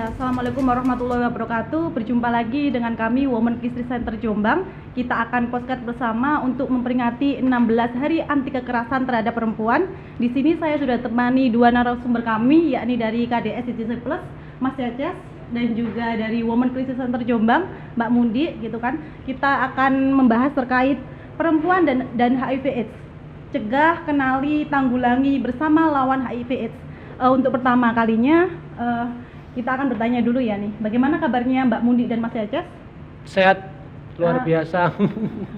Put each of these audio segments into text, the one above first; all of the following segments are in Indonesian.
Ya, Assalamualaikum warahmatullahi wabarakatuh. Berjumpa lagi dengan kami Women Crisis Center Jombang. Kita akan podcast bersama untuk memperingati 16 Hari Anti Kekerasan Terhadap Perempuan. Di sini saya sudah temani dua narasumber kami, yakni dari KDS CCC Plus, Mas Cecas, dan juga dari Women Crisis Center Jombang, Mbak Mundi, gitu kan. Kita akan membahas terkait perempuan dan HIV/AIDS. Cegah, kenali, tanggulangi bersama lawan HIV/AIDS. Untuk pertama kalinya, kita akan bertanya dulu ya nih, bagaimana kabarnya Mbak Mundi dan Mas Cecas? Sehat, luar biasa.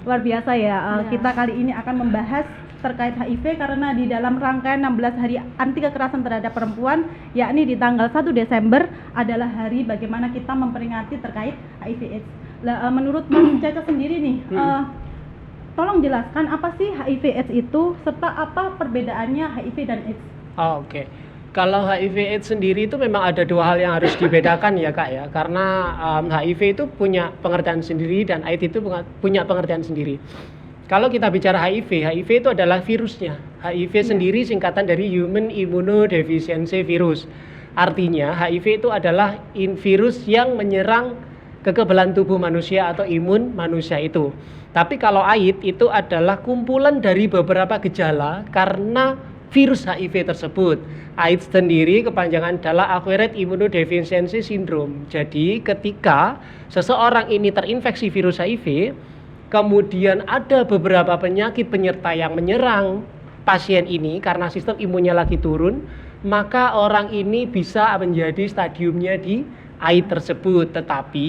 Luar biasa ya. Kita kali ini akan membahas terkait HIV karena di dalam rangkaian 16 Hari Anti Kekerasan Terhadap Perempuan, yakni di tanggal 1 Desember adalah hari bagaimana kita memperingati terkait HIV/AIDS. Menurut Mas Cecas sendiri nih, tolong jelaskan apa sih HIV/AIDS itu serta apa perbedaannya HIV dan AIDS? Oke. Kalau HIV/AIDS sendiri itu memang ada dua hal yang harus dibedakan ya Kak ya, karena HIV itu punya pengertian sendiri dan AIDS itu punya pengertian sendiri. Kalau kita bicara HIV itu adalah virusnya. HIV sendiri singkatan dari Human Immunodeficiency Virus. Artinya HIV itu adalah virus yang menyerang kekebalan tubuh manusia atau imun manusia itu. Tapi kalau AIDS itu adalah kumpulan dari beberapa gejala karena virus HIV tersebut. AIDS sendiri kepanjangan adalah Acquired Immunodeficiency Syndrome. Jadi ketika seseorang ini terinfeksi virus HIV, kemudian ada beberapa penyakit penyerta yang menyerang pasien ini karena sistem imunnya lagi turun, maka orang ini bisa menjadi stadiumnya di AIDS tersebut. Tetapi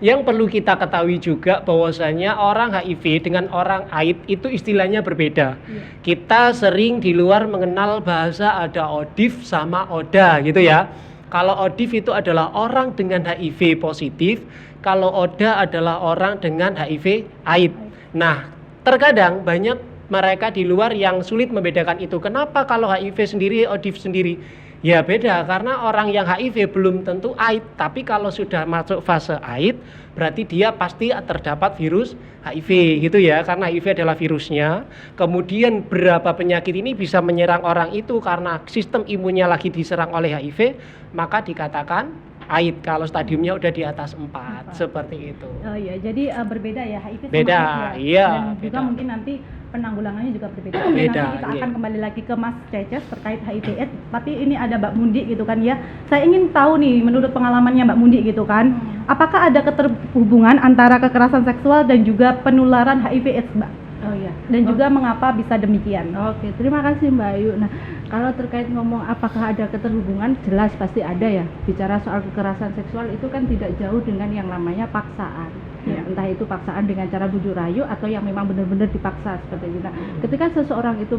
yang perlu kita ketahui juga bahwasanya orang HIV dengan orang AIDS itu istilahnya berbeda. Kita sering di luar mengenal bahasa ada ODIF sama ODA gitu ya. Kalau ODIF itu adalah orang dengan HIV positif, kalau ODA adalah orang dengan HIV AIDS. Nah, terkadang banyak mereka di luar yang sulit membedakan itu. Kenapa kalau HIV sendiri, ODIF sendiri? Ya beda, karena orang yang HIV belum tentu AIDS, tapi kalau sudah masuk fase AIDS, berarti dia pasti terdapat virus HIV gitu ya, karena HIV adalah virusnya. Kemudian berapa penyakit ini bisa menyerang orang itu karena sistem imunnya lagi diserang oleh HIV, maka dikatakan AIDS kalau stadiumnya udah di atas 4, seperti itu. Oh iya, jadi berbeda ya HIV sama beda, AIDS ya? Iya. Dan juga beda. mungkin nanti penanggulangannya juga berbeda. Oke, nanti kita akan kembali lagi ke Mas Cecas terkait HIV/AIDS. Tapi ini ada Mbak Mundi gitu kan ya. Saya ingin tahu nih, menurut pengalamannya Mbak Mundi gitu kan, apakah ada keterhubungan antara kekerasan seksual dan juga penularan HIV/AIDS, Mbak? Oh iya. Dan juga mengapa bisa demikian? Oke, terima kasih Mbak Ayu. Nah, kalau terkait ngomong apakah ada keterhubungan, jelas pasti ada ya. Bicara soal kekerasan seksual itu kan tidak jauh dengan yang namanya paksaan. Ya, entah itu paksaan dengan cara bujuk rayu atau yang memang benar-benar dipaksa seperti itu. Nah, ketika seseorang itu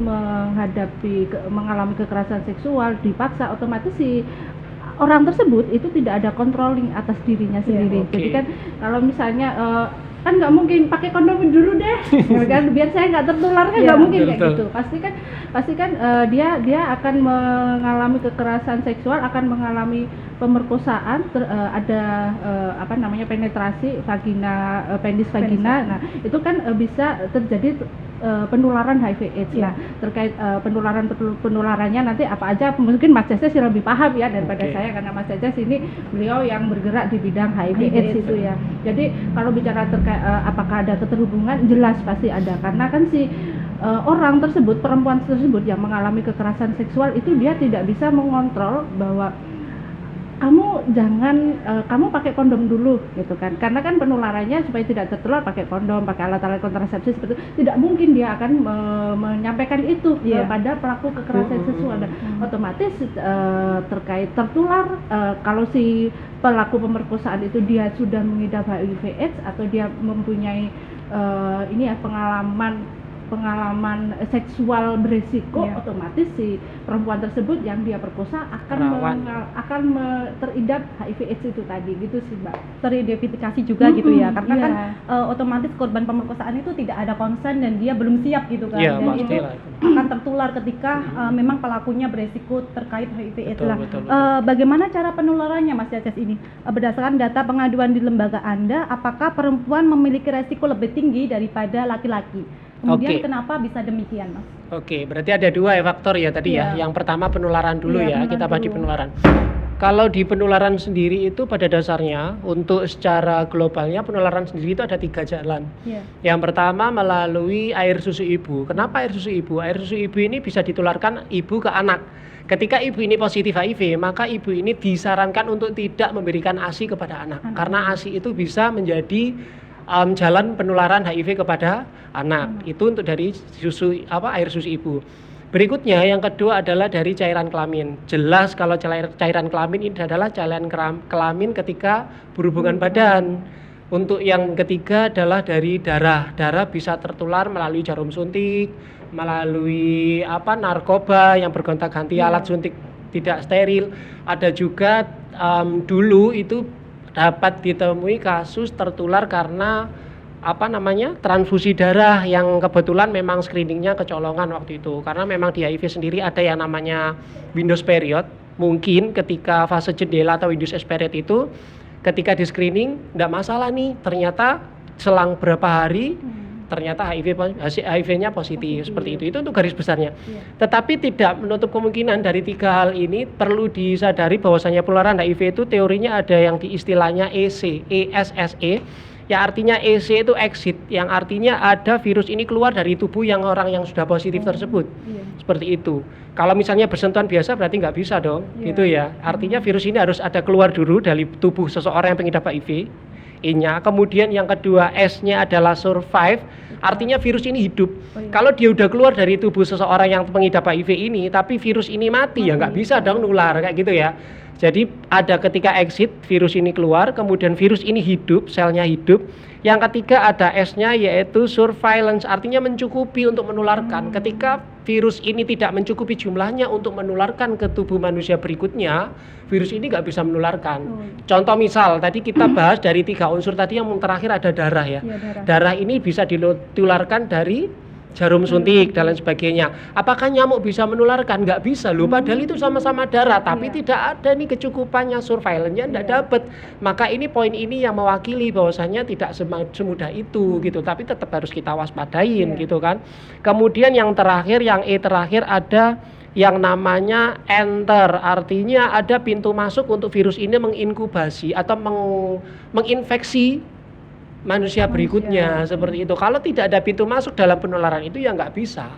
mengalami kekerasan seksual dipaksa, otomatis si orang tersebut itu tidak ada controlling atas dirinya sendiri. Jadi kan kalau misalnya kan nggak mungkin pakai kondom dulu deh, kan biar saya nggak tertular kan nggak mungkin kayak gitu. Pasti kan dia akan mengalami kekerasan seksual, akan mengalami pemerkosaan, penetrasi vagina, penis vagina. Nah itu kan bisa terjadi penularan HIV/AIDS. Nah terkait penularannya nanti apa aja, mungkin Mas Cecas lebih paham ya daripada saya, karena Mas Cecas ini beliau yang bergerak di bidang HIV/AIDS itu ya. Jadi kalau bicara terkait apakah ada keterhubungan, jelas pasti ada, karena kan si orang tersebut, perempuan tersebut yang mengalami kekerasan seksual itu dia tidak bisa mengontrol bahwa kamu jangan kamu pakai kondom dulu gitu kan, karena kan penularannya supaya tidak tertular pakai kondom, pakai alat-alat kontrasepsi seperti itu, tidak mungkin dia akan menyampaikan itu kepada pelaku kekerasan seksual. Dan otomatis terkait tertular, kalau si pelaku pemerkosaan itu dia sudah mengidap HIV/AIDS atau dia mempunyai pengalaman seksual beresiko, otomatis si perempuan tersebut yang dia perkosa akan teridap HIV/AIDS itu tadi, gitu sih Mbak. Teridentifikasi juga gitu ya, karena kan otomatis korban pemerkosaan itu tidak ada konsen dan dia belum siap gitu kan, dan itu akan tertular ketika memang pelakunya beresiko terkait HIV/AIDS lah. Bagaimana cara penularannya Mas Cecas ini? Berdasarkan data pengaduan di lembaga Anda, apakah perempuan memiliki resiko lebih tinggi daripada laki-laki? Kemudian kenapa bisa demikian, Mas? Berarti ada dua faktor ya tadi ya. Yang pertama penularan dulu ya, kita bahas di penularan. Kalau di penularan sendiri itu pada dasarnya untuk secara globalnya penularan sendiri itu ada 3 jalan. Iya. Yang pertama melalui air susu ibu. Kenapa air susu ibu? Air susu ibu ini bisa ditularkan ibu ke anak. Ketika ibu ini positif HIV, maka ibu ini disarankan untuk tidak memberikan ASI kepada anak. Karena ASI itu bisa menjadi jalan penularan HIV kepada anak. Itu untuk dari air susu ibu. Berikutnya yang kedua adalah dari cairan kelamin. Jelas kalau cairan kelamin ini adalah cairan kelamin ketika berhubungan badan. Untuk yang ketiga adalah dari darah. Darah bisa tertular melalui jarum suntik, melalui narkoba yang bergonta-ganti alat suntik tidak steril. Ada juga dulu itu dapat ditemui kasus tertular karena transfusi darah yang kebetulan memang screeningnya kecolongan waktu itu, karena memang di HIV sendiri ada yang namanya Windows period. Mungkin ketika fase jendela atau Windows period itu ketika di screening tidak masalah nih, ternyata selang berapa hari ternyata HIV-nya positif. Seperti itu untuk garis besarnya. Tetapi tidak menutup kemungkinan dari 3 hal ini perlu disadari bahwasanya penularan HIV itu teorinya ada yang diistilahnya ESSE. Ya artinya EC itu exit, yang artinya ada virus ini keluar dari tubuh orang yang sudah positif tersebut. Seperti itu. Kalau misalnya bersentuhan biasa berarti nggak bisa dong, gitu ya. Artinya virus ini harus ada keluar dulu dari tubuh seseorang yang pengidap HIV. E-nya. Kemudian yang kedua S-nya adalah survive, artinya virus ini hidup. Kalau dia udah keluar dari tubuh seseorang yang pengidap HIV ini, tapi virus ini mati, ya nggak bisa dong nular kayak gitu ya. Jadi ada ketika exit, virus ini keluar, kemudian virus ini hidup, selnya hidup. Yang ketiga ada S-nya yaitu surveillance, artinya mencukupi untuk menularkan. Ketika virus ini tidak mencukupi jumlahnya untuk menularkan ke tubuh manusia berikutnya, virus ini nggak bisa menularkan. Contoh misal, tadi kita bahas dari 3 unsur tadi, yang terakhir ada darah ya. Darah ini bisa ditularkan dari jarum suntik dan lain sebagainya. Apakah nyamuk bisa menularkan? Nggak bisa loh, padahal itu sama-sama darah, tapi tidak ada nih kecukupannya, surveillance-nya nggak dapat. Maka ini poin ini yang mewakili bahwasanya tidak semudah itu gitu, tapi tetap harus kita waspadain gitu kan. Kemudian yang terakhir, yang E terakhir ada yang namanya enter, artinya ada pintu masuk untuk virus ini menginkubasi atau menginfeksi manusia berikutnya, seperti itu. Kalau tidak ada pintu masuk dalam penularan itu ya nggak bisa.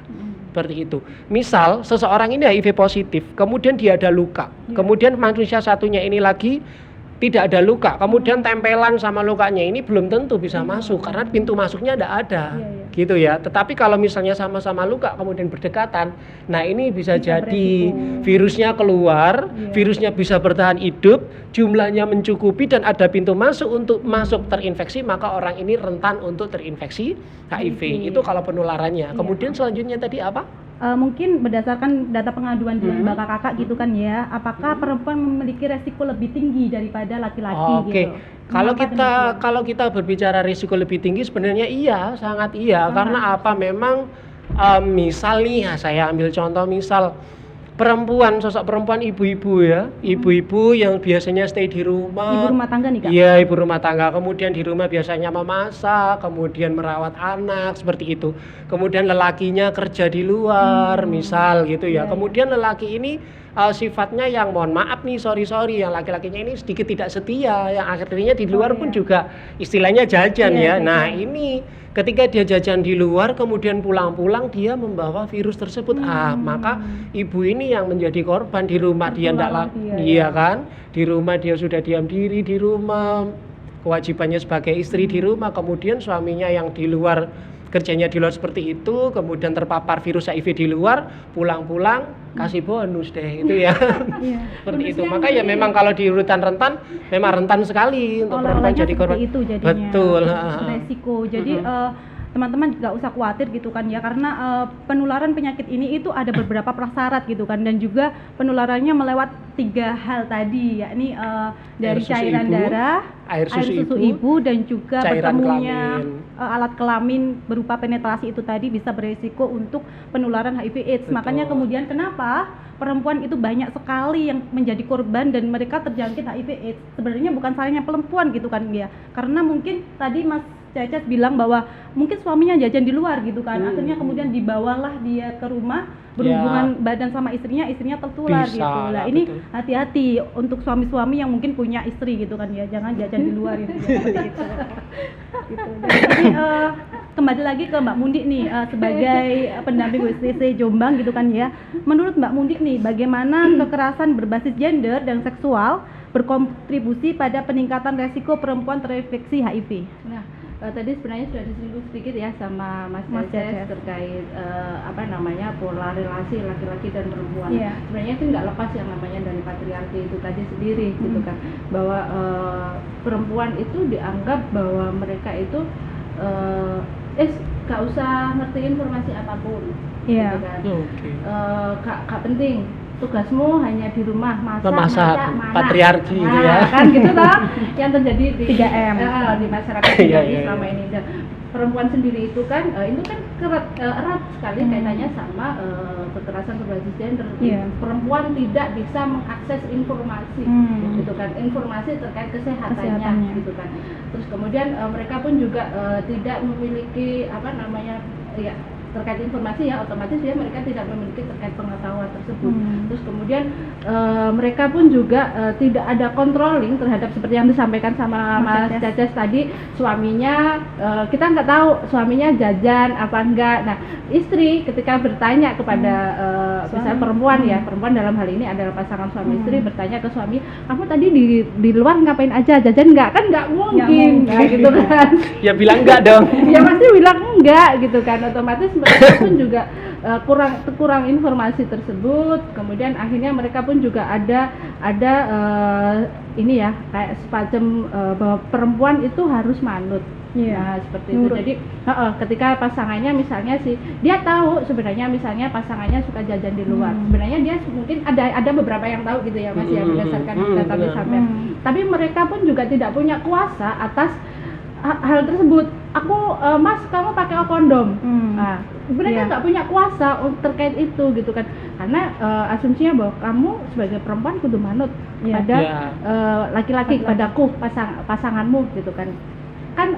Seperti itu. Misal seseorang ini HIV positif, kemudian dia ada luka, kemudian manusia satunya ini lagi tidak ada luka, kemudian tempelan sama lukanya ini belum tentu bisa masuk karena pintu masuknya tidak ada, gitu ya. Tetapi kalau misalnya sama-sama luka kemudian berdekatan, nah ini bisa jadi virusnya keluar, virusnya bisa bertahan hidup, jumlahnya mencukupi dan ada pintu masuk untuk masuk terinfeksi, maka orang ini rentan untuk terinfeksi HIV. Itu kalau penularannya. Kemudian selanjutnya tadi apa? Mungkin berdasarkan data pengaduan di lembaga kakak gitu kan ya, apakah perempuan memiliki resiko lebih tinggi daripada laki-laki gitu? Kalau kita berbicara risiko lebih tinggi sebenarnya iya, sangat iya. Karena apa? Memang misal nih, saya ambil contoh misal perempuan, sosok perempuan ibu-ibu ya, ibu-ibu yang biasanya stay di rumah. Ibu rumah tangga nih Kak? Iya, ibu rumah tangga, kemudian di rumah biasanya memasak, kemudian merawat anak, seperti itu. Kemudian lelakinya kerja di luar, misal gitu ya. Kemudian lelaki ini sifatnya yang mohon maaf nih, sorry yang laki-lakinya ini sedikit tidak setia, yang akhirnya di luar pun juga istilahnya jajan ya. Nah ini ketika dia jajan di luar kemudian pulang-pulang dia membawa virus tersebut, maka ibu ini yang menjadi korban. Di rumah dia tidak kan, di rumah dia sudah diam diri di rumah, kewajibannya sebagai istri di rumah, kemudian suaminya yang di luar, kerjanya di luar seperti itu, kemudian terpapar virus HIV di luar, pulang-pulang kasih bonus deh itu ya. Seperti itu. Maka ya memang kalau di urutan rentan memang rentan sekali untuk perempuan jadi korban. Itu jadinya. Betul. Resiko. Jadi teman-teman nggak usah khawatir gitu kan ya, karena penularan penyakit ini itu ada beberapa prasyarat gitu kan, dan juga penularannya melewat 3 hal tadi, yakni dari cairan darah, air susu ibu dan juga bertemunya alat kelamin berupa penetrasi itu tadi bisa beresiko untuk penularan HIV/AIDS. Makanya kemudian kenapa perempuan itu banyak sekali yang menjadi korban dan mereka terjangkit HIV/AIDS. Sebenarnya bukan salahnya perempuan gitu kan ya, karena mungkin tadi Mas Ceces bilang bahwa mungkin suaminya jajan di luar gitu kan, akhirnya kemudian dibawalah dia ke rumah berhubungan badan sama istrinya tertular Bisa gitu. lah, Lah ini betul. hati-hati untuk suami-suami yang mungkin punya istri gitu kan ya, jangan jajan di luar gitu, seperti itu. Gitu. Jadi kembali lagi ke Mbak Mundik nih sebagai pendamping WCC Jombang gitu kan ya. Menurut Mbak Mundik nih, bagaimana kekerasan berbasis gender dan seksual berkontribusi pada peningkatan resiko perempuan terinfeksi HIV? Nah, tadi sebenarnya sudah disinggung sedikit ya sama Mas Mas Ceces Ceces. terkait pola relasi laki-laki dan perempuan. Iya. Sebenarnya itu nggak lepas yang namanya dari patriarki itu tadi sendiri gitu kan, bahwa perempuan itu dianggap bahwa mereka itu nggak usah ngerti informasi apapun, Iya. gitu kan. Oke. Gak penting, tugasmu hanya di rumah masak, Memasak, mana. patriarki gitu ya. Kan gitu toh yang terjadi di 3M. Di masyarakat Iya, kita iya, selama iya. ini. Dan perempuan sendiri itu kan erat sekali kaitannya sama kekerasan berbasis gender. Iya. Perempuan tidak bisa mengakses informasi, gitu kan, informasi terkait kesehatannya, Kesehatannya. gitu kan. Terus kemudian mereka pun juga tidak memiliki terkait informasi ya, otomatis ya mereka tidak memiliki terkait pengetahuan tersebut. Terus kemudian mereka pun juga tidak ada controlling terhadap seperti yang disampaikan sama Mas Mas Ceces tadi, suaminya kita nggak tahu suaminya jajan apa enggak. Nah, istri ketika bertanya kepada misalnya perempuan dalam hal ini adalah pasangan suami istri bertanya ke suami, kamu tadi di luar ngapain aja, jajan nggak? Kan nggak mungkin, mungkin. nah, gitu kan. Ya bilang enggak dong. Ya pasti bilang enggak gitu kan, otomatis mereka pun juga kurang informasi tersebut. Kemudian akhirnya mereka pun juga ada ini ya, kayak semacam bahwa perempuan itu harus manut. Iya. Nah, seperti Nurut. itu. Jadi ketika pasangannya misalnya dia tahu sebenarnya misalnya pasangannya suka jajan di luar. Sebenarnya dia mungkin ada beberapa yang tahu gitu ya Mas ya, berdasarkan data benar. sampai. Tapi mereka pun juga tidak punya kuasa atas hal tersebut. Mas, kamu pakai kondom. Nah, mereka Iya. nggak punya kuasa terkait itu gitu kan, karena asumsinya bahwa kamu sebagai perempuan kudu manut Iya. pada Iya. laki-laki, padaku, pasanganmu gitu kan.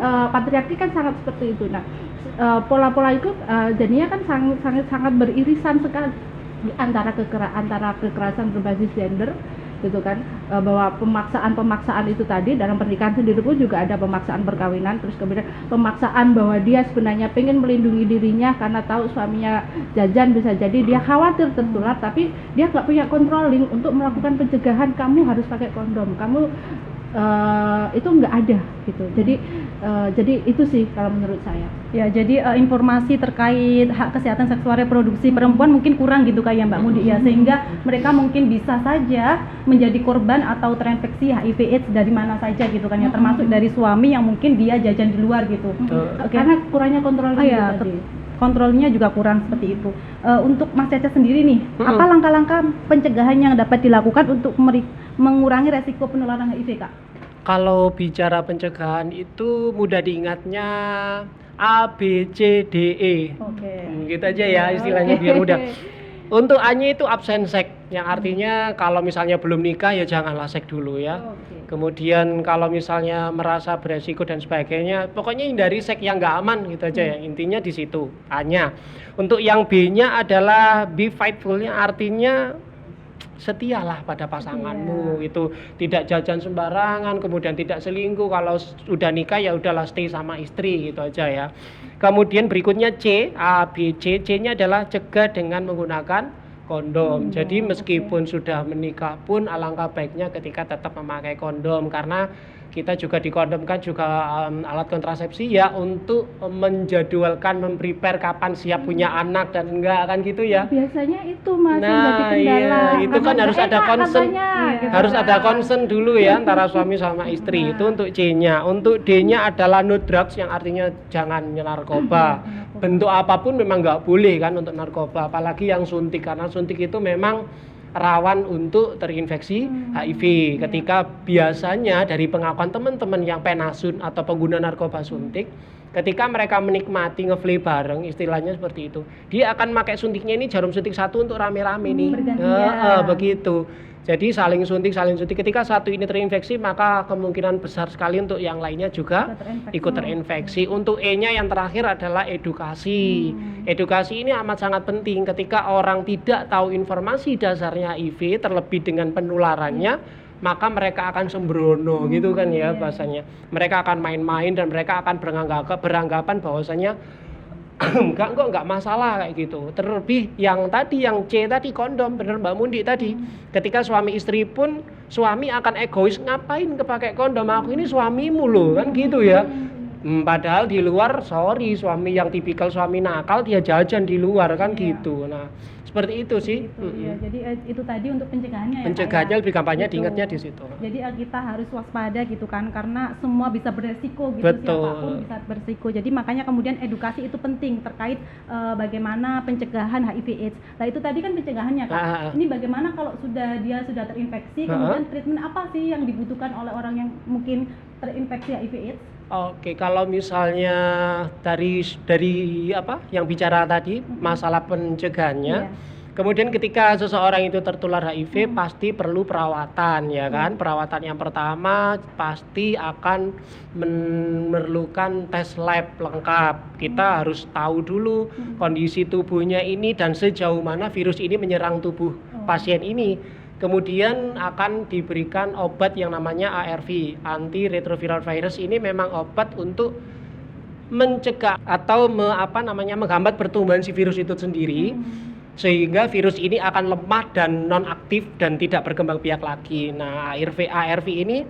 Patriarki kan sangat seperti itu. Nah, pola-pola itu jadinya kan sangat beririsan sekali antara kekerasan berbasis gender gitu kan, bahwa pemaksaan itu tadi dalam pernikahan sendiri pun juga ada pemaksaan perkawinan, terus kemudian pemaksaan bahwa dia sebenarnya pengen melindungi dirinya karena tahu suaminya jajan, bisa jadi dia khawatir tertular, tapi dia nggak punya controlling untuk melakukan pencegahan, kamu harus pakai kondom, kamu itu nggak ada gitu. Jadi itu sih kalau menurut saya. Ya, jadi informasi terkait hak kesehatan seksual reproduksi perempuan mungkin kurang gitu kayak Mbak Mudi ya, sehingga mereka mungkin bisa saja menjadi korban atau terinfeksi HIV/AIDS dari mana saja gitu kan ya, termasuk dari suami yang mungkin dia jajan di luar gitu. Oke. Karena kurangnya kontrol Iya, tadi. kontrolnya juga kurang seperti itu. Untuk Mas Ceces sendiri nih, apa langkah-langkah pencegahan yang dapat dilakukan untuk mengurangi resiko penularan HIV, Kak? Kalau bicara pencegahan itu mudah diingatnya A, B, C, D, E. Oke. Gitu aja ya istilahnya biar mudah. Untuk A-nya itu absen seks, yang artinya kalau misalnya belum nikah ya janganlah seks dulu ya. Oke. Kemudian kalau misalnya merasa beresiko dan sebagainya, pokoknya hindari seks yang nggak aman gitu aja ya. Intinya di situ A-nya. Untuk yang B-nya adalah be faithful-nya, artinya setialah pada pasanganmu, itu tidak jajan sembarangan, kemudian tidak selingkuh. Kalau sudah nikah ya udahlah stay sama istri gitu aja ya. Kemudian berikutnya C, A, B, C. C-nya adalah cegah dengan menggunakan kondom. Jadi meskipun sudah menikah pun alangkah baiknya ketika tetap memakai kondom, karena kita juga dikondomkan juga alat kontrasepsi ya untuk menjadwalkan, memprepare kapan siap punya anak dan enggak, kan gitu ya. Biasanya itu Mas yang Nah, jadi kendala. iya, itu kan harus ada concern. Gitu Harus kan. ada concern dulu ya antara suami sama istri. Itu untuk C-nya. Untuk D-nya adalah no drugs, yang artinya jangan narkoba. Bentuk apapun memang nggak boleh kan untuk narkoba, apalagi yang suntik, karena suntik itu memang rawan untuk terinfeksi HIV. Ketika biasanya dari pengakuan teman-teman yang penasun atau pengguna narkoba suntik, ketika mereka menikmati ngeflay bareng, istilahnya seperti itu, dia akan pakai suntiknya ini jarum suntik satu untuk rame-rame nih. Bergantian. Begitu. Jadi saling suntik. Ketika satu ini terinfeksi, maka kemungkinan besar sekali untuk yang lainnya juga ikut terinfeksi. Untuk E-nya yang terakhir adalah edukasi. Edukasi ini amat sangat penting ketika orang tidak tahu informasi dasarnya HIV, terlebih dengan penularannya, maka mereka akan sembrono gitu kan ya bahasanya. Mereka akan main-main dan mereka akan beranggapan bahwasanya enggak masalah kayak gitu. Terlebih yang tadi, yang C tadi, kondom, bener Mbak Mundi tadi. Ketika suami istri pun, suami akan egois, ngapain kepakai kondom, aku ini suamimu loh kan gitu ya. Padahal di luar, sorry, suami yang tipikal suami nakal, dia jajan di luar kan gitu. Nah seperti itu sih. Ya, jadi itu tadi untuk pencegahannya ya. Pencegahannya lebih gampangnya Gitu. diingatnya di situ. Jadi kita harus waspada gitu kan, karena semua bisa beresiko gitu. Betul. Siapapun bisa beresiko. Jadi makanya kemudian edukasi itu penting terkait bagaimana pencegahan HIV/AIDS. Nah itu tadi kan pencegahannya kan. Ini bagaimana kalau dia sudah terinfeksi, kemudian treatment apa sih yang dibutuhkan oleh orang yang mungkin terinfeksi HIV/AIDS? Oke, kalau misalnya dari apa yang bicara tadi masalah pencegahannya, kemudian ketika seseorang itu tertular HIV pasti perlu perawatan ya kan. Perawatan yang pertama pasti akan memerlukan tes lab lengkap. Kita harus tahu dulu kondisi tubuhnya ini dan sejauh mana virus ini menyerang tubuh pasien ini. Kemudian akan diberikan obat yang namanya ARV, antiretroviral virus. Ini memang obat untuk mencegah atau menghambat pertumbuhan si virus itu sendiri, sehingga virus ini akan lemah dan non aktif dan tidak berkembang biak lagi. Nah, ARV ini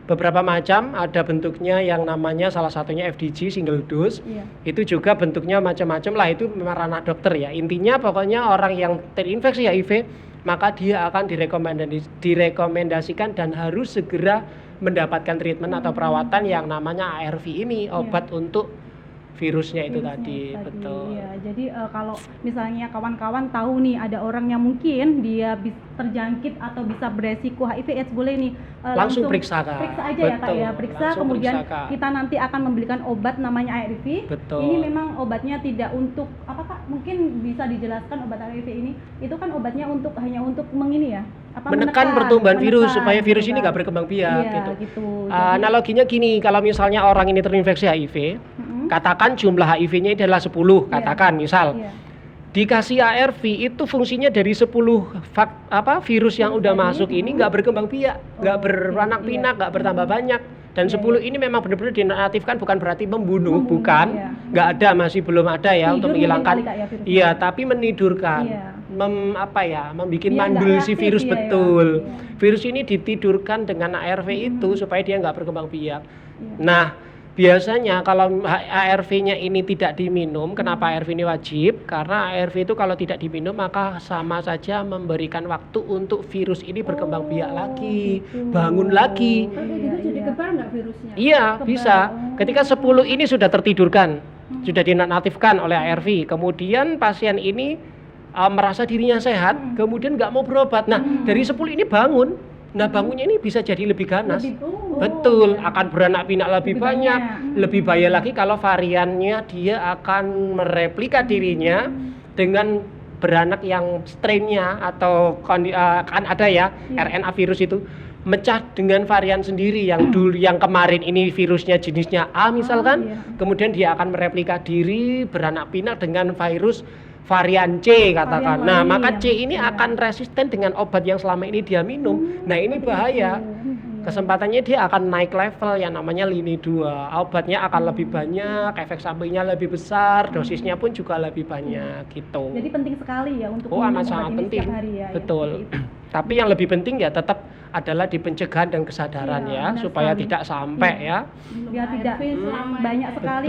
beberapa macam, ada bentuknya yang namanya salah satunya FDG single dose. Itu juga bentuknya macam-macam lah, itu memang ranah dokter ya. Intinya pokoknya orang yang terinfeksi HIV maka dia akan direkomendasikan dan harus segera mendapatkan treatment atau perawatan yang namanya ARV ini, obat untuk virusnya itu tadi. Betul. Ya, jadi kalau misalnya kawan-kawan tahu nih ada orang yang mungkin dia terjangkit atau bisa beresiko HIV/AIDS, boleh nih langsung periksa Kak. Periksa aja ya Kak ya, periksa kemudian kita nanti akan membelikan obat namanya ARV. Betul. Ini memang obatnya tidak untuk apa Kak? Mungkin bisa dijelaskan obat ARV ini? Itu kan obatnya hanya untuk menekan pertumbuhan virus supaya virus ini nggak berkembang biak gitu. Analoginya gini, kalau misalnya orang ini terinfeksi HIV, katakan jumlah HIV-nya adalah 10, katakan misal. Dikasih ARV itu fungsinya dari 10 virus yang udah masuk ini nggak berkembang biak, nggak beranak pinak, nggak bertambah banyak. Dan 10 ini memang benar-benar dinonaktifkan, bukan berarti membunuh, bukan. Nggak ada, masih belum ada ya untuk menghilangkan. Iya, tapi menidurkan. Membikin mandul si virus, betul. Virus ini ditidurkan dengan ARV itu supaya dia nggak berkembang biak. Nah, biasanya kalau ARV-nya ini tidak diminum, kenapa ARV ini wajib? Karena ARV itu kalau tidak diminum maka sama saja memberikan waktu untuk virus ini berkembang biak lagi, bangun lagi. Jadi kebal nggak virusnya? Iya, bisa. Ketika 10 ini sudah tertidurkan, sudah dinonaktifkan oleh ARV, kemudian pasien ini merasa dirinya sehat, kemudian nggak mau berobat. Nah, dari 10 ini bangun. Nah, bangunnya ini bisa jadi lebih ganas. Betul, akan beranak pinak lebih banyak. Lebih bahaya lagi kalau variannya dia akan mereplika dirinya dengan beranak yang strainnya atau kan ada ya RNA virus itu mecah dengan varian sendiri yang dulu yang kemarin ini virusnya jenisnya A misalkan, kemudian dia akan mereplika diri beranak pinak dengan virus varian C katakan. Nah, maka C ini akan resisten dengan obat yang selama ini dia minum. Nah, ini bahaya. Kesempatannya dia akan naik level yang namanya lini 2. Obatnya akan lebih banyak, efek sampingnya lebih besar, dosisnya pun juga lebih banyak gitu. Jadi penting sekali ya untuk amat sangat penting. setiap hari ya. Betul. Tapi yang lebih penting ya tetap adalah di pencegahan dan kesadaran ya supaya tidak sampai ya. Biar tidak banyak sekali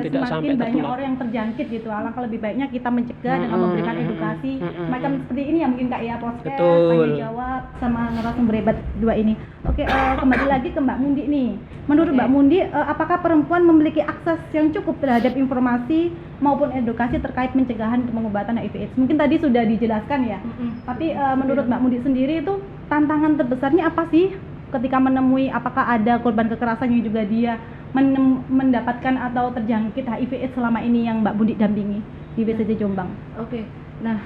tidak sampai banyak tertular. orang yang terjangkit gitu. Alangkah lebih baiknya kita mencegah dengan memberikan edukasi macam seperti ini ya mungkin Kak ya, podcast, tanya jawab sama narasumber hebat dua ini. Oke, kembali lagi ke Mbak Mundi nih. Menurut Mbak Mundi, apakah perempuan memiliki akses yang cukup terhadap informasi maupun edukasi terkait pencegahan dan pengobatan HIV/AIDS? Mungkin tadi sudah dijelaskan ya. Tapi menurut Mbak Mundi sendiri itu tantangan terbesarnya apa sih ketika menemui apakah ada korban kekerasan yang juga dia mendapatkan atau terjangkit HIV/AIDS selama ini yang Mbak Mundi dampingi di BCJ Jombang? Oke. Nah,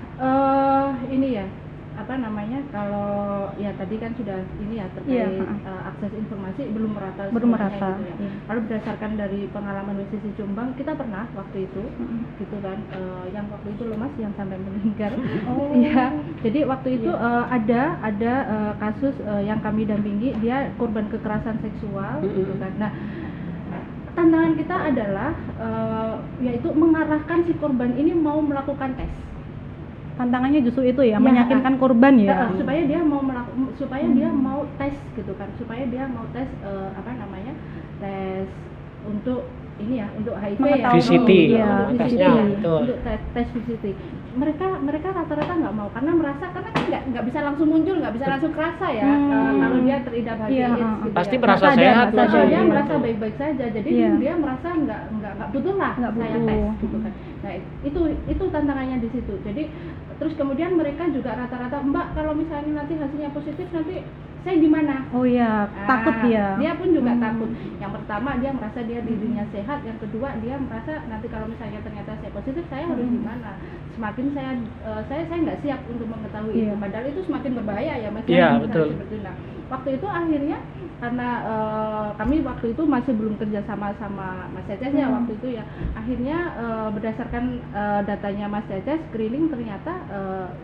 ini ya. apa namanya, kalau ya tadi kan sudah ini ya Iya, terkait akses informasi belum merata Belum semuanya merata, gitu ya. iya. Kalau berdasarkan dari pengalaman WCC Jombang, kita pernah waktu itu gitu kan, yang waktu itu loh Mas yang sampai meninggal. Oh. Iya. Jadi waktu itu ada kasus yang kami dampingi, dia korban kekerasan seksual gitu kan. Nah, tantangan kita adalah yaitu mengarahkan si korban ini mau melakukan tes. Tantangannya justru itu ya, Ya, meyakinkan korban ya. supaya dia mau dia mau tes gitu kan, supaya dia mau tes apa namanya, tes untuk ini ya, untuk HIV ya, Mengetahui, VCT, iya, untuk tesnya, VCT, betul. untuk tes VCT. Mereka rata-rata nggak mau karena merasa kan nggak bisa langsung muncul, nggak bisa langsung kerasa ya kalau dia terindap HIV Iya, AIDS gitu pasti ya. merasa Nggak sadar, sehat nggak sadar. Dia Iya. merasa baik-baik saja, jadi Iya. dia merasa nggak butuh lah Nggak saya butuh. tes gitu kan. Nah itu tantangannya di situ. Jadi terus kemudian mereka juga rata-rata, Mbak kalau misalnya nanti hasilnya positif nanti saya gimana? Oh iya, takut dia. Dia pun juga takut. Yang pertama dia merasa dia dirinya sehat, yang kedua dia merasa nanti kalau misalnya ternyata saya positif saya harus gimana? Semakin saya nggak siap untuk mengetahui Iya. itu. Padahal itu semakin berbahaya ya Mas. Iya, Ya, betul. seperti itu. Nah, waktu itu akhirnya karena kami waktu itu masih belum kerja sama Mas Cecep ya waktu itu ya. Akhirnya berdasarkan datanya Mas Cecep screening ternyata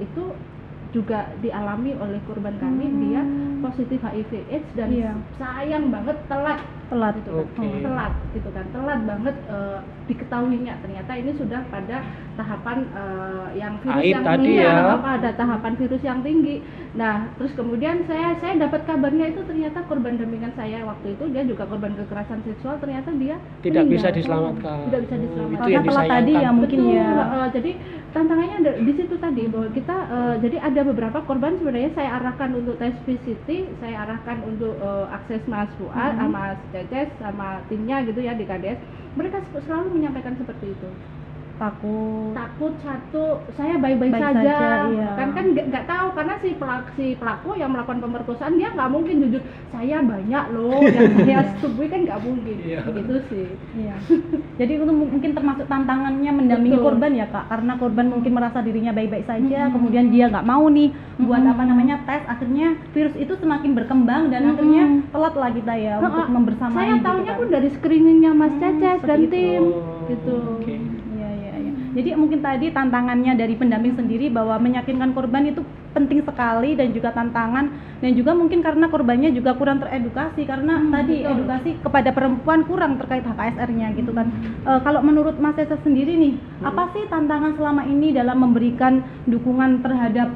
itu juga dialami oleh korban kami, dia positif HIV AIDS dan Iya. sayang banget telat gitu kan. Oke. Telat banget diketahuinya ternyata ini sudah pada tahapan yang virus AIDS yang tadi tinggi, ya. pada tahapan virus yang tinggi. Nah terus kemudian saya dapat kabarnya itu ternyata korban dampingan saya waktu itu dia juga korban kekerasan seksual, ternyata dia Tidak bisa meninggal. diselamatkan. Tidak bisa diselamatkan. Itu yang Karena telat tadi disayangkan. ya mungkin Betul, ya. jadi tantangannya di situ tadi bahwa kita jadi ada beberapa korban sebenarnya saya arahkan untuk tes VCT, saya arahkan untuk akses Mas Fuad, Mas Ceces sama timnya gitu ya di KDS. Mereka selalu menyampaikan seperti itu. Takut satu, saya baik-baik Baik saja, saja, iya. kan nggak tahu karena si pelaku yang melakukan pemerkosaan dia nggak mungkin jujur saya banyak loh yang saya setubui, kan nggak mungkin. Iya. Gitu sih. Iya. Jadi itu mungkin termasuk tantangannya mendampingi Betul. korban ya Kak, karena korban mungkin merasa dirinya baik-baik saja, kemudian dia nggak mau nih buat apa namanya tes, akhirnya virus itu semakin berkembang dan akhirnya telat lah kita ya untuk membersamai. Saya gitu tahunya kan. pun dari screeningnya Mas Ceces dan seperti itu. tim Oh, gitu. oke. Iya. Jadi mungkin tadi tantangannya dari pendamping sendiri bahwa meyakinkan korban itu penting sekali dan juga tantangan, dan juga mungkin karena korbannya juga kurang teredukasi karena tadi betul. edukasi kepada perempuan kurang terkait HKSR-nya gitu kan. Kalau menurut Mas Cesa sendiri nih, apa sih tantangan selama ini dalam memberikan dukungan terhadap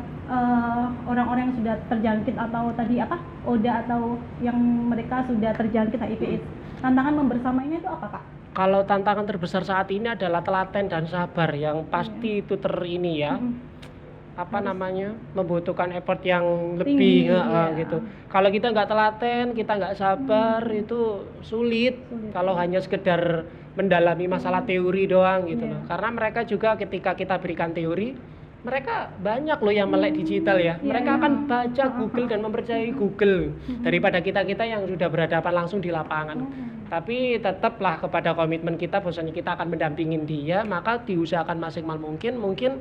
orang-orang yang sudah terjangkit atau tadi apa ODA atau yang mereka sudah terjangkit HIV/AIDS? Tantangan membersamainya itu apa Kak? Kalau tantangan terbesar saat ini adalah telaten dan sabar, yang pasti itu ini ya. Apa namanya, membutuhkan effort yang lebih Tinggi, iya. gitu. Kalau kita nggak telaten, kita nggak sabar, itu sulit. Kalau hanya sekedar mendalami masalah teori doang gitu loh. Karena mereka juga ketika kita berikan teori, mereka banyak loh yang melek digital ya. Mereka akan baca Google dan mempercayai Google daripada kita yang sudah berhadapan langsung di lapangan. Tapi tetaplah kepada komitmen kita, bahwasanya kita akan mendampingin dia, maka diusahakan maksimal mungkin. Mungkin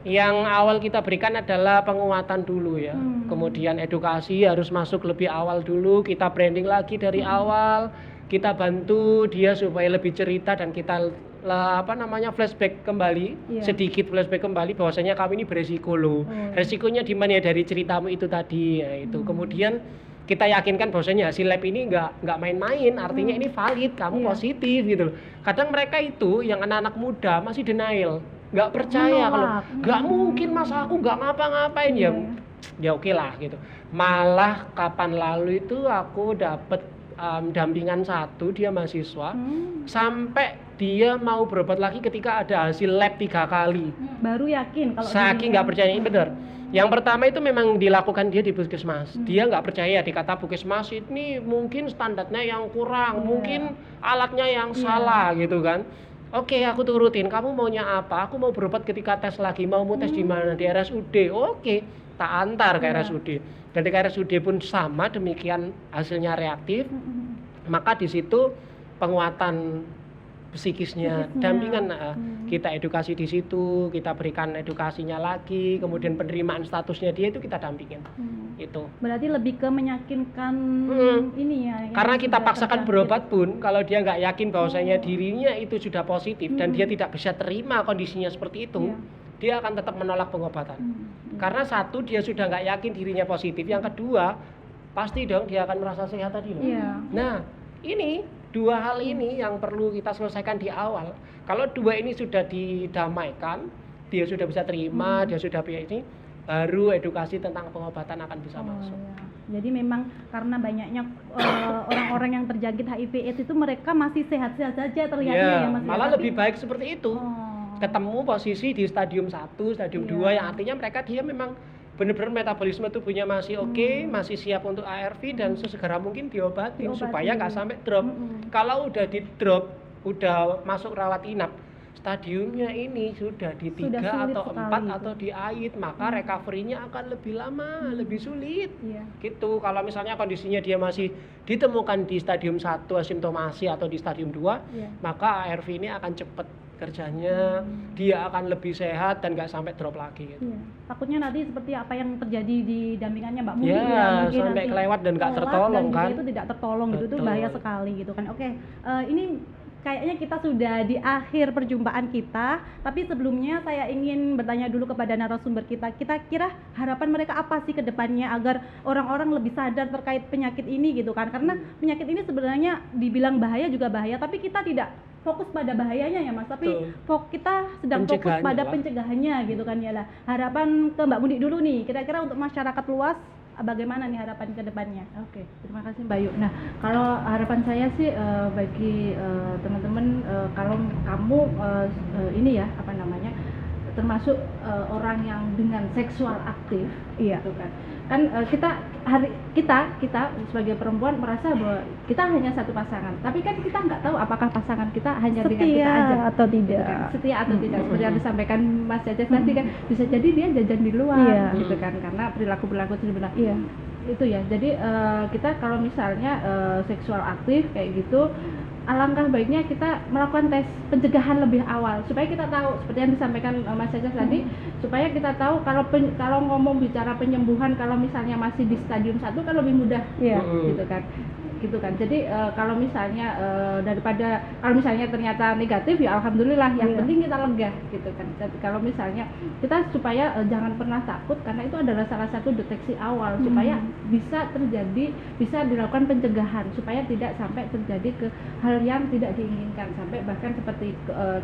yang awal kita berikan adalah penguatan dulu ya. Kemudian edukasi harus masuk lebih awal dulu, kita branding lagi dari awal, kita bantu dia supaya lebih cerita dan kita flashback kembali, sedikit flashback kembali bahwasanya kami ini beresiko loh. Resikonya di mana ya, dari ceritamu itu tadi ya itu. Kemudian kita yakinkan bahwasanya hasil lab ini nggak main-main, artinya ini valid, kamu positif gitu loh. Kadang mereka itu yang anak-anak muda masih denial, nggak percaya kalau nggak mungkin mas aku nggak ngapa-ngapain ya oke lah gitu. Malah kapan lalu itu aku dapet dampingan satu, dia mahasiswa sampai dia mau berobat lagi ketika ada hasil lab 3 kali. Baru yakin kalau Saking nggak percaya, ini benar. Yang pertama itu memang dilakukan dia di puskesmas. Dia nggak percaya, dikata puskesmas ini mungkin standarnya yang kurang, mungkin alatnya yang salah gitu kan. Oke, aku turutin. Kamu maunya apa? Aku mau berobat ketika tes lagi. Mau tes di mana? Di RSUD. Oke, tak antar ke RSUD. Dan di RSUD pun sama demikian, hasilnya reaktif. Maka di situ penguatan psikisnya, Psikisnya. dampingan. Kita edukasi di situ, kita berikan edukasinya lagi, kemudian penerimaan statusnya dia itu kita dampingin. Itu. Berarti lebih ke meyakinkan ini ya. yang Karena kita sudah paksakan terjangkit. berobat pun, kalau dia nggak yakin bahwasanya dirinya itu sudah positif dan dia tidak bisa terima kondisinya seperti itu, Iya. dia akan tetap menolak pengobatan. Karena satu, dia sudah nggak yakin dirinya positif. Yang kedua, pasti dong dia akan merasa sehat tadi loh. Iya. Nah, ini dua hal ini yang perlu kita selesaikan di awal. Kalau dua ini sudah didamaikan, dia sudah bisa terima, dia sudah bisa ini, baru edukasi tentang pengobatan akan bisa masuk. Iya. Jadi memang karena banyaknya orang-orang yang terjangkit HIV/AIDS itu mereka masih sehat-sehat saja terlihatnya ya Mas. Malah Tapi- lebih baik seperti itu. Ketemu posisi di stadium 1, stadium 2 yang artinya dia memang benar-benar metabolisme tubuhnya masih oke, masih siap untuk ARV dan sesegera mungkin diobatin supaya nggak sampai drop. Kalau udah di drop, udah masuk rawat inap, stadiumnya ini sudah di 3 Sudah sulit atau sekali 4 itu. atau di AID, maka recovery-nya akan lebih lama, lebih sulit. Iya. Gitu. Kalau misalnya kondisinya dia masih ditemukan di stadium 1 asimptomasi atau di stadium 2, Iya. maka ARV ini akan cepat kerjanya, dia akan lebih sehat dan nggak sampai drop lagi gitu. Iya. Takutnya nanti seperti apa yang terjadi di dampingannya Mbak Mudi Ya, mungkin sampai nanti kelewat dan nggak telat tertolong dan juga kan. itu tidak tertolong gitu, itu Betul. bahaya sekali gitu kan. Oke, ini kayaknya kita sudah di akhir perjumpaan kita, tapi sebelumnya saya ingin bertanya dulu kepada narasumber kita. Kita kira harapan mereka apa sih ke depannya agar orang-orang lebih sadar terkait penyakit ini gitu kan? Karena penyakit ini sebenarnya dibilang bahaya juga bahaya, tapi kita tidak fokus pada bahayanya ya Mas, tapi kita sedang fokus Pencegahannya pada lah. pencegahannya gitu kan ya lah. Harapan ke Mbak Mudi dulu nih, kira-kira untuk masyarakat luas bagaimana nih harapan ke depannya? Oke, terima kasih Mbak Yu. Nah, kalau harapan saya sih bagi teman-teman, kalau kamu ini ya apa namanya, termasuk orang yang dengan seksual aktif, Iya. gitu kan kita sebagai perempuan merasa bahwa kita hanya satu pasangan, tapi kan kita nggak tahu apakah pasangan kita hanya dengan kita aja atau tidak? gitu kan. Setia atau tidak, seperti yang disampaikan Mas Caca tadi kan, bisa jadi dia jajan di luar Iya. gitu kan, karena perilaku sebenarnya Iya. itu ya. Jadi kita kalau misalnya seksual aktif kayak gitu, alangkah baiknya kita melakukan tes pencegahan lebih awal supaya kita tahu, seperti yang disampaikan Mas Caca tadi, supaya kita tahu kalau ngomong bicara penyembuhan, kalau misalnya masih di stadium 1 kan lebih mudah. Iya. gitu kan. Jadi kalau misalnya daripada kalau misalnya ternyata negatif ya alhamdulillah, yang Iya. penting kita lega gitu kan. Tapi kalau misalnya kita supaya jangan pernah takut, karena itu adalah salah satu deteksi awal supaya bisa dilakukan pencegahan supaya tidak sampai terjadi ke hal yang tidak diinginkan, sampai bahkan seperti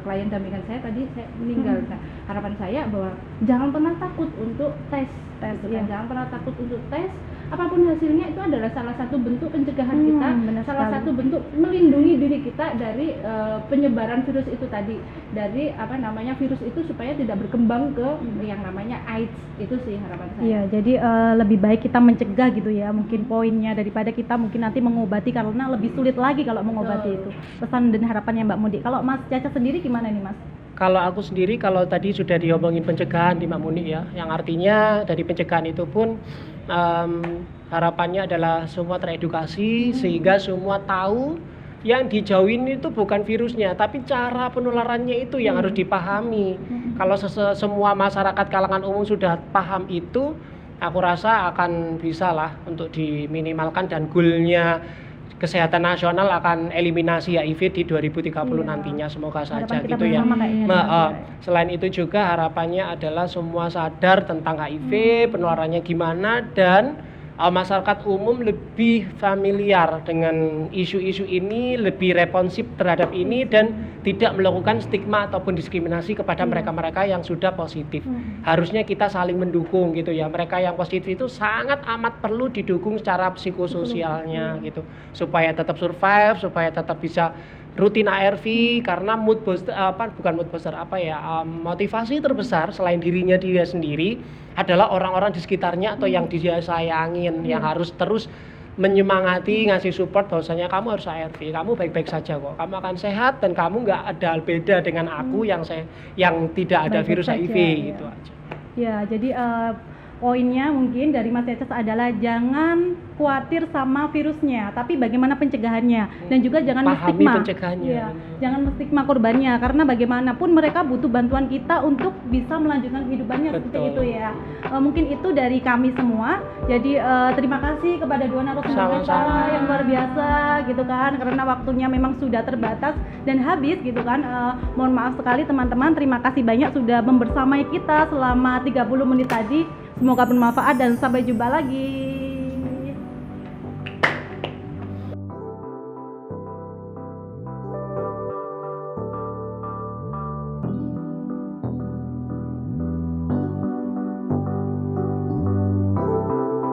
klien dampingan saya tadi saya meninggal. Nah, harapan saya bahwa jangan pernah takut untuk tes gitu kan. iya. Jangan pernah takut untuk tes, apapun hasilnya itu adalah salah satu bentuk pencegahan kita, benar salah sekali. satu bentuk melindungi diri kita dari penyebaran virus itu tadi, dari virus itu supaya tidak berkembang ke yang namanya AIDS. Itu sih harapan saya. Iya, jadi lebih baik kita mencegah gitu ya, mungkin poinnya, daripada kita mungkin nanti mengobati karena lebih sulit lagi kalau mengobati itu. Pesan dan harapannya Mbak Mudi. Kalau Mas Caca sendiri gimana nih Mas? Kalau aku sendiri, kalau tadi sudah diomongin pencegahan di Mbak Muni ya, yang artinya dari pencegahan itu pun harapannya adalah semua teredukasi sehingga semua tahu yang dijauhin itu bukan virusnya, tapi cara penularannya itu yang harus dipahami. Kalau semua masyarakat kalangan umum sudah paham itu, aku rasa akan bisa lah untuk diminimalkan, dan goalnya Kesehatan Nasional akan eliminasi HIV di 2030 nantinya, semoga saja Harapan kita gitu ya. bersama kayaknya. Selain itu juga harapannya adalah semua sadar tentang HIV, penularannya gimana, dan masyarakat umum lebih familiar dengan isu-isu ini, lebih responsif terhadap ini, dan tidak melakukan stigma ataupun diskriminasi kepada mereka-mereka yang sudah positif. Harusnya kita saling mendukung gitu ya. Mereka yang positif itu sangat amat perlu didukung secara psikososialnya gitu, supaya tetap survive, supaya tetap bisa rutin ARV, karena motivasi terbesar selain dirinya dia sendiri adalah orang-orang di sekitarnya atau yang dia sayangin, yang harus terus menyemangati, ngasih support bahwasanya kamu harus ARV, kamu baik-baik saja kok, kamu akan sehat dan kamu nggak ada beda dengan aku yang tidak ada Baik-baik virus saja, HIV ya. gitu aja. Ya, jadi poinnya mungkin dari Mas Cecep adalah jangan khawatir sama virusnya, tapi bagaimana pencegahannya, dan juga jangan Pahami menstigma. pencegahannya. Iya, jangan menstigma korbannya, karena bagaimanapun mereka butuh bantuan kita untuk bisa melanjutkan kehidupannya. Seperti Betul. itu ya. Mungkin itu dari kami semua. Jadi terima kasih kepada dua narasumber kita Sama-sama. yang luar biasa gitu kan, karena waktunya memang sudah terbatas dan habis gitu kan. Mohon maaf sekali teman-teman, terima kasih banyak sudah membersamai kita selama 30 menit tadi. Semoga bermanfaat dan sampai jumpa lagi.